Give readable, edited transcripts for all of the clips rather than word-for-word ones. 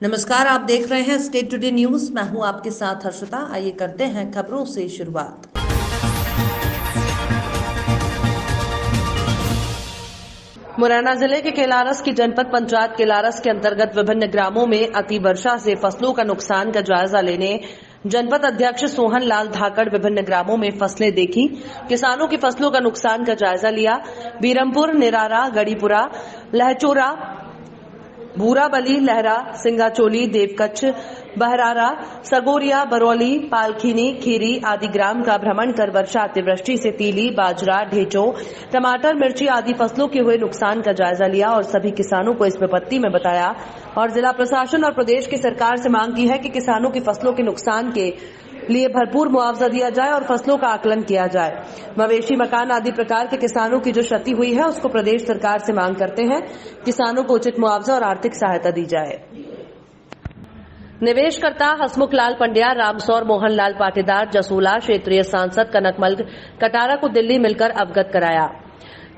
नमस्कार, आप देख रहे हैं स्टेट टुडे न्यूज। मैं हूं आपके साथ हर्षिता। आइए करते हैं खबरों से शुरुआत। मुरैना जिले के केलारस की जनपद पंचायत केलारस के अंतर्गत विभिन्न ग्रामों में अति वर्षा से फसलों का नुकसान का जायजा लेने जनपद अध्यक्ष सोहन लाल धाकड़ विभिन्न ग्रामों में फसलें देखी, किसानों की फसलों का नुकसान का जायजा लिया। बीरमपुर, निरारा, गढ़ीपुरा, लहचोरा, भूराबली, लहरा, सिंगाचोली, देवकच्छ, बहरारा, सगोरिया, बरौली, पालखीनी, खीरी आदि ग्राम का भ्रमण कर वर्षा अतिवृष्टि से तीली, बाजरा, ढेंचों, टमाटर, मिर्ची आदि फसलों के हुए नुकसान का जायजा लिया और सभी किसानों को इस विपत्ति में बताया और जिला प्रशासन और प्रदेश की सरकार से मांग की है कि किसानों की फसलों के नुकसान के लिए भरपूर मुआवजा दिया जाए और फसलों का आकलन किया जाए। मवेशी, मकान आदि प्रकार के किसानों की जो क्षति हुई है उसको प्रदेश सरकार से मांग करते हैं किसानों को उचित मुआवजा और आर्थिक सहायता दी जाए। निवेशकर्ता हसमुख लाल पंड्या, रामसौर मोहन लाल पाटीदार, जसूला क्षेत्रीय सांसद कनकमल कटारा को दिल्ली मिलकर अवगत कराया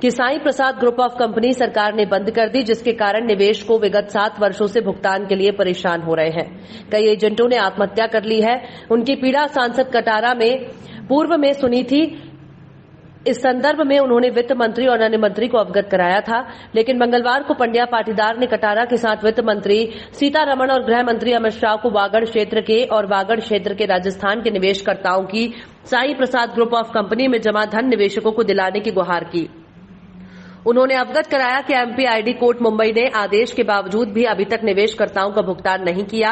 कि साईं प्रसाद ग्रुप ऑफ कंपनी सरकार ने बंद कर दी, जिसके कारण निवेश को विगत 7 वर्षों से भुगतान के लिए परेशान हो रहे हैं। कई एजेंटों ने आत्महत्या कर ली है। उनकी पीड़ा सांसद कटारा में पूर्व में सुनी थी। इस संदर्भ में उन्होंने वित्त मंत्री और अन्य मंत्री को अवगत कराया था, लेकिन मंगलवार को पंड्या पाटीदार ने कटारा के साथ वित्त मंत्री सीतारमण और गृह मंत्री अमित शाह को वागड़ क्षेत्र के और वागड़ क्षेत्र के राजस्थान के निवेशकर्ताओं की साईं प्रसाद ग्रुप ऑफ कंपनी में जमा धन निवेशकों को दिलाने की गुहार की। उन्होंने अवगत कराया कि एमपीआईडी कोर्ट मुंबई ने आदेश के बावजूद भी अभी तक निवेशकर्ताओं का भुगतान नहीं किया।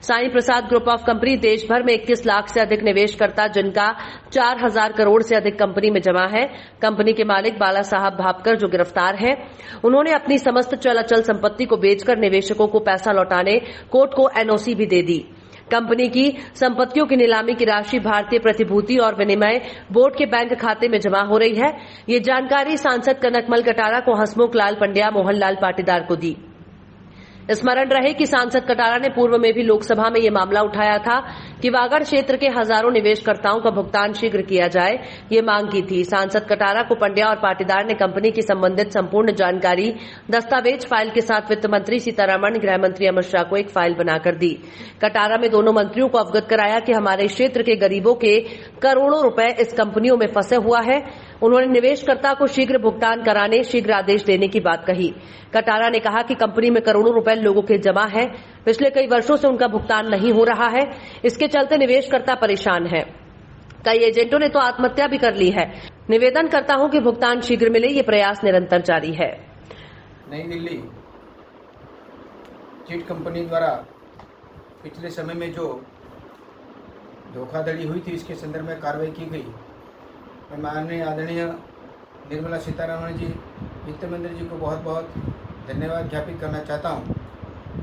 साईं प्रसाद ग्रुप ऑफ कंपनी देश भर में 21 लाख से अधिक निवेशकर्ता जिनका 4000 करोड़ से अधिक कंपनी में जमा है। कंपनी के मालिक बाला साहब भापकर जो गिरफ्तार हैं, उन्होंने अपनी समस्त चल अचल संपत्ति को बेचकर निवेशकों को पैसा लौटाने कोर्ट को एनओसी भी दे दी। कंपनी की संपत्तियों की नीलामी की राशि भारतीय प्रतिभूति और विनिमय बोर्ड के बैंक खाते में जमा हो रही है। ये जानकारी सांसद कनकमल कटारा को हसमुख लाल पंड्या, मोहन लाल पाटीदार को दी। स्मरण रहे कि सांसद कटारा ने पूर्व में भी लोकसभा में ये मामला उठाया था कि वागड़ क्षेत्र के हजारों निवेशकर्ताओं का भुगतान शीघ्र किया जाए, ये मांग की थी। सांसद कटारा को पंड्या और पाटीदार ने कंपनी की संबंधित संपूर्ण जानकारी दस्तावेज फाइल के साथ वित्त मंत्री सीतारमण, गृह मंत्री अमित शाह को एक फाइल बनाकर दी। कटारा में दोनों मंत्रियों को अवगत कराया कि हमारे क्षेत्र के गरीबों के करोड़ों रुपए इस कंपनियों में फंसे हुआ है। उन्होंने निवेशकर्ता को शीघ्र भुगतान कराने, शीघ्र आदेश देने की बात कही। कटारा ने कहा कि कंपनी में करोड़ों रुपए लोगों के जमा है, पिछले कई वर्षों से उनका भुगतान नहीं हो रहा है, इसके चलते निवेशकर्ता परेशान है। कई एजेंटों ने तो आत्महत्या भी कर ली है। निवेदन करता हूं कि भुगतान शीघ्र मिले, ये प्रयास निरंतर जारी है। नई दिल्ली चिट कंपनी द्वारा पिछले समय में जो धोखाधड़ी हुई थी, इसके संदर्भ में कार्रवाई की गई। मैं माननीय आदरणीय निर्मला सीतारमण जी, वित्त मंत्री जी को बहुत बहुत धन्यवाद ज्ञापित करना चाहता हूं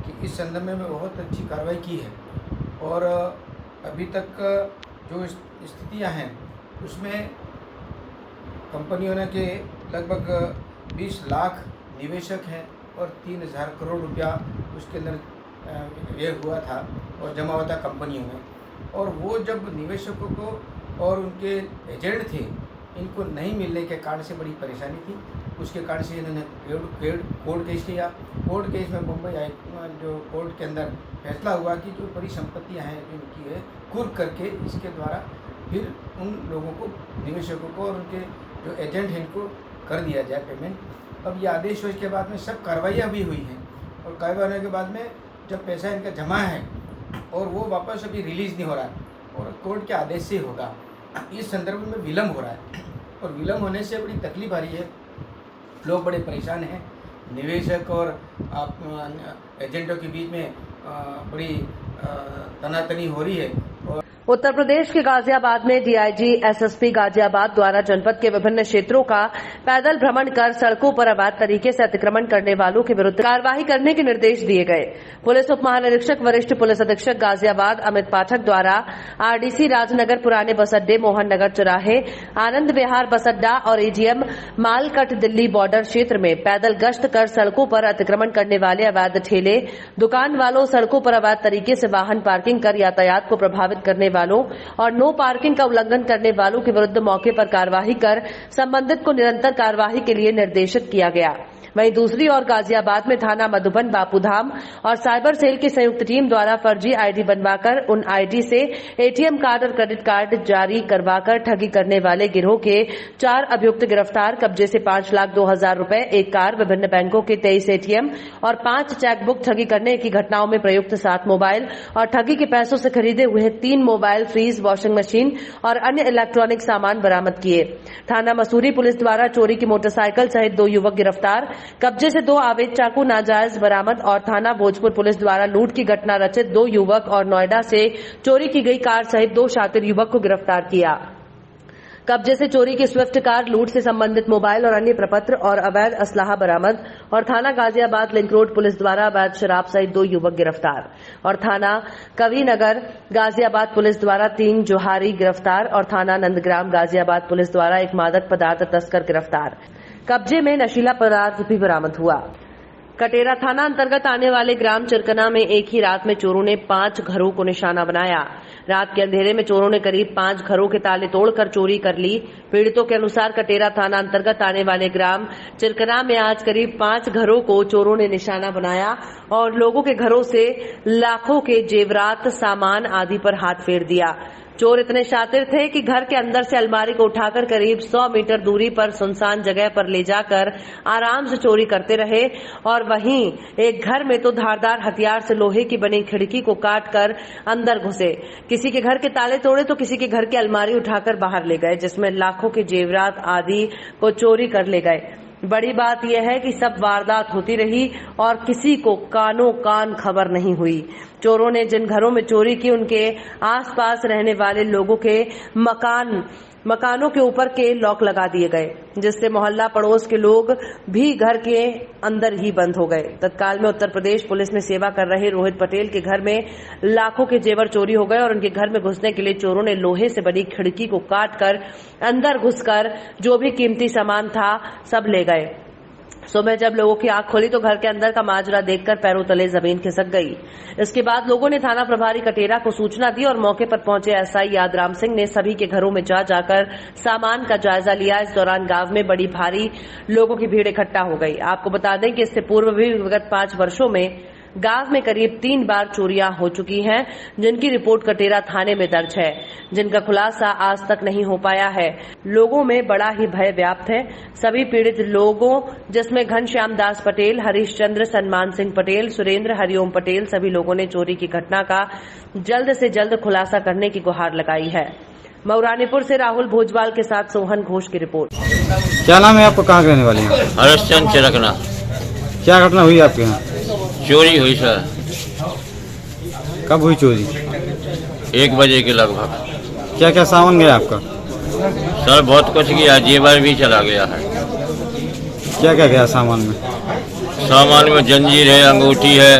कि इस संदर्भ में बहुत अच्छी कार्रवाई की है और अभी तक जो स्थितियां हैं उसमें कंपनियों ने के लगभग 20 लाख निवेशक हैं और 3000 करोड़ रुपया उसके अंदर व्यय हुआ था और जमा हुआ था कंपनियों में। और वो जब निवेशकों को और उनके एजेंट थे, इनको नहीं मिलने के कारण से बड़ी परेशानी थी। उसके कारण से इन्होंने कोर्ट केस किया। कोर्ट केस में मुंबई जो कोर्ट के अंदर फैसला हुआ कि जो बड़ी संपत्तियां हैं इनकी है, कुर्क करके इसके द्वारा फिर उन लोगों को, निवेशकों को और उनके जो एजेंट हैं इनको कर दिया जाए पेमेंट। अब ये आदेश हुए के बाद में सब कार्रवाइयाँ भी हुई हैं और कार्रवाई होने के बाद में जब पैसा इनका जमा है और वो वापस अभी रिलीज़ नहीं हो रहा है और कोर्ट के आदेश से होगा, इस संदर्भ में विलम्ब हो रहा है और विलम्ब होने से बड़ी तकलीफ आ रही है। लोग बड़े परेशान हैं। निवेशक और एजेंटों के बीच में बड़ी तनातनी हो रही है। उत्तर प्रदेश के गाजियाबाद में डीआईजी एसएसपी गाजियाबाद द्वारा जनपद के विभिन्न क्षेत्रों का पैदल भ्रमण कर सड़कों पर अवैध तरीके से अतिक्रमण करने वालों के विरुद्ध कार्रवाई करने के निर्देश दिए गए। पुलिस उप महानिरीक्षक वरिष्ठ पुलिस अधीक्षक गाजियाबाद अमित पाठक द्वारा आरडीसी राजनगर पुराने बस अड्डे, मोहन नगर चौराहे, आनंद विहार बस अड्डा और एजीएम मालकट दिल्ली बॉर्डर क्षेत्र में पैदल गश्त कर सड़कों पर अतिक्रमण करने वाले अवैध ठेले, दुकान वालों, सड़कों पर अवैध तरीके से वाहन पार्किंग कर यातायात को प्रभावित करने वालों और नो पार्किंग का उल्लंघन करने वालों के विरुद्ध मौके पर कार्रवाई कर संबंधित को निरंतर कार्रवाई के लिए निर्देशित किया गया। वहीं दूसरी ओर गाजियाबाद में थाना मधुबन बापूधाम और साइबर सेल की संयुक्त टीम द्वारा फर्जी आईडी बनवाकर उन आईडी से एटीएम कार्ड और क्रेडिट कार्ड जारी करवाकर ठगी करने वाले गिरोह के 4 अभियुक्त गिरफ्तार। कब्जे से 5,02,000 रुपए, एक कार, विभिन्न बैंकों के 23 एटीएम और 5 चेकबुक, ठगी करने की घटनाओं में प्रयुक्त 7 मोबाइल और ठगी के पैसों से खरीदे हुए 3 मोबाइल, फ्रीज, वॉशिंग मशीन और अन्य इलेक्ट्रॉनिक सामान बरामद किए। थाना मसूरी पुलिस द्वारा चोरी की मोटरसाइकिल सहित 2 युवक गिरफ्तार, कब्जे से 2 अवैध चाकू नाजायज बरामद और थाना भोजपुर पुलिस द्वारा लूट की घटना रचित 2 युवक और नोएडा से चोरी की गई कार सहित 2 शातिर युवक को गिरफ्तार किया। कब्जे से चोरी की स्विफ्ट कार, लूट से संबंधित मोबाइल और अन्य प्रपत्र और अवैध असलाहा बरामद और थाना गाजियाबाद लिंक रोड पुलिस द्वारा अवैध शराब सहित 2 युवक गिरफ्तार और थाना कविनगर गाजियाबाद पुलिस द्वारा 3 जोहारी गिरफ्तार और थाना नंदग्राम गाजियाबाद पुलिस द्वारा एक मादक पदार्थ तस्कर गिरफ्तार। कब्जे में नशीला पदार्थ भी बरामद हुआ। कटेरा थाना अंतर्गत आने वाले ग्राम चिरकना में एक ही रात में चोरों ने 5 घरों को निशाना बनाया। रात के अंधेरे में चोरों ने करीब 5 घरों के ताले तोड़कर चोरी कर ली। पीड़ितों के अनुसार कटेरा थाना अंतर्गत आने वाले ग्राम चिरकना में आज करीब 5 घरों को चोरों ने निशाना बनाया और लोगों के घरों से लाखों के जेवरात, सामान आदि पर हाथ फेर दिया। चोर इतने शातिर थे कि घर के अंदर से अलमारी को उठाकर करीब 100 मीटर दूरी पर सुनसान जगह पर ले जाकर आराम से चोरी करते रहे और वहीं एक घर में तो धारदार हथियार से लोहे की बनी खिड़की को काटकर अंदर घुसे। किसी के घर के ताले तोड़े तो किसी के घर की अलमारी उठाकर बाहर ले गए, जिसमें लाखों के जेवरात आदि को चोरी कर ले गए। बड़ी बात यह है कि सब वारदात होती रही और किसी को कानों कान खबर नहीं हुई। चोरों ने जिन घरों में चोरी की उनके आसपास रहने वाले लोगों के मकानों के ऊपर के लॉक लगा दिए गए, जिससे मोहल्ला पड़ोस के लोग भी घर के अंदर ही बंद हो गए। तत्काल में उत्तर प्रदेश पुलिस में सेवा कर रहे रोहित पटेल के घर में लाखों के जेवर चोरी हो गए और उनके घर में घुसने के लिए चोरों ने लोहे से बनी खिड़की को काटकर अंदर घुसकर जो भी कीमती सामान था सब ले गए। सुबह जब लोगों की आंख खोली तो घर के अंदर का माजरा देखकर पैरों तले जमीन खिसक गई। इसके बाद लोगों ने थाना प्रभारी कटेरा को सूचना दी और मौके पर पहुंचे एसआई यादराम सिंह ने सभी के घरों में जाकर सामान का जायजा लिया। इस दौरान गांव में बड़ी भारी लोगों की भीड़ इकट्ठा हो गई। आपको बता दें कि इससे पूर्व भी विगत 5 वर्षों में गांव में करीब 3 बार चोरियां हो चुकी हैं, जिनकी रिपोर्ट कटेरा थाने में दर्ज है, जिनका खुलासा आज तक नहीं हो पाया है। लोगों में बड़ा ही भय व्याप्त है। सभी पीड़ित लोगों जिसमें घनश्याम दास पटेल, हरीश चंद्र, सन्मान सिंह पटेल, सुरेंद्र, हरिओम पटेल, सभी लोगों ने चोरी की घटना का जल्द से जल्द खुलासा करने की गुहार लगाई है। मऊरानीपुर से राहुल भोजवाल के साथ सोहन घोष की रिपोर्ट। क्या नाम है आपको, कहाँ के रहने वाले हैं? हरीशचंद चिरकना। क्या घटना हुई आपके यहाँ? चोरी हुई सर। कब हुई चोरी? 1 बजे के लगभग। क्या क्या सामान गया आपका? सर बहुत कुछ गया, जेवर भी चला गया है। क्या क्या गया सामान में? सामान में जंजीर है, अंगूठी है,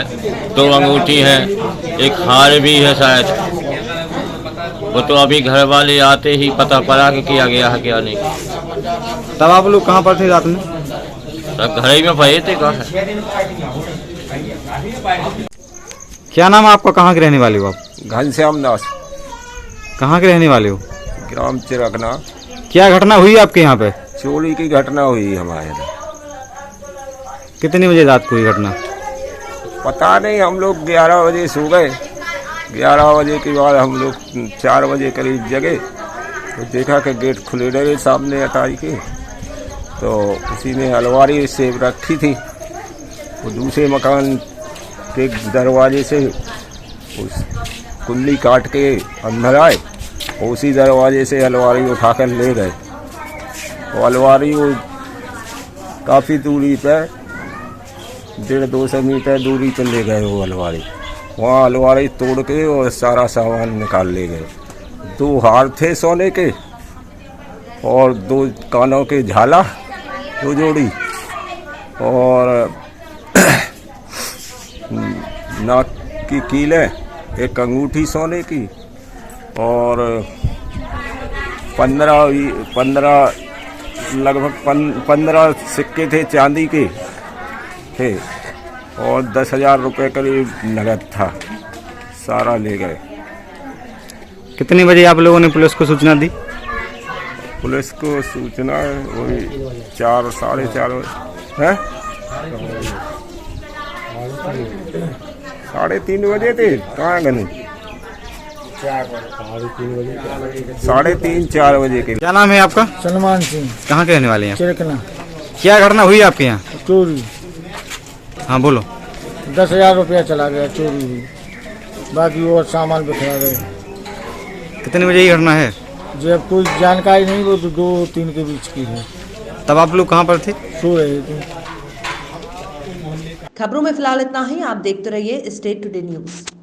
2 अंगूठी है, एक हार भी है शायद। वो तो अभी घर वाले आते ही पता पड़ा कि किया गया है क्या नहीं। तब आप लोग कहाँ पर थे रात में? सर घर ही में पड़े थे। कहाँ? क्या नाम है आपका, कहाँ के रहने वाले हो आप? घनश्याम दास। कहाँ के रहने वाले हो? ग्राम चिरकना। क्या घटना हुई आपके यहाँ पे? चोरी की घटना हुई हमारे यहाँ। कितनी बजे रात को हुई घटना? पता नहीं, हम लोग 11 बजे सो गए। 11 बजे के बाद हम लोग 4 बजे करीब जगे तो देखा कि गेट खुले रहे सामने अटारी के, तो उसी में अलमारी सेब रखी थी। वो दूसरे मकान के दरवाजे से उस कुंडी काट के अंदर आए और उसी दरवाजे से अलमारी उठाकर ले गए। वो अलमारी वो काफ़ी दूरी पर 150-200 मीटर दूरी पर ले गए। वो अलमारी वहाँ अलमारी तोड़ के और सारा सामान निकाल ले गए। 2 हार थे सोने के और 2 कानों के झाला, 2 जोड़ी, और नाक की कीले, एक अंगूठी सोने की, और 15 सिक्के थे चांदी के थे और 10,000 रुपये करीब नगद था। सारा ले गए। कितने बजे आप लोगों ने पुलिस को सूचना दी? पुलिस को सूचना वही 4 साढ़े 4 बजे है। 3:30 बजे थे। कहाँ गए? 3:30-4 बजे के। क्या नाम है आपका? सलमान सिंह, कहाँ के रहने वाले हैं? चिरकना। क्या घटना हुई आपके यहाँ? चोरी, हाँ बोलो। 10,000 रुपया चला गया, चोरी हुई। बाकी और सामान बिखरा गए। कितने बजे ये घटना है? जब कोई जानकारी नहीं, वो 2-3 के बीच की है। तब आप लोग कहाँ पर थे? सो रहे थे। खबरों में फिलहाल इतना ही। आप देखते रहिए स्टेट टुडे न्यूज।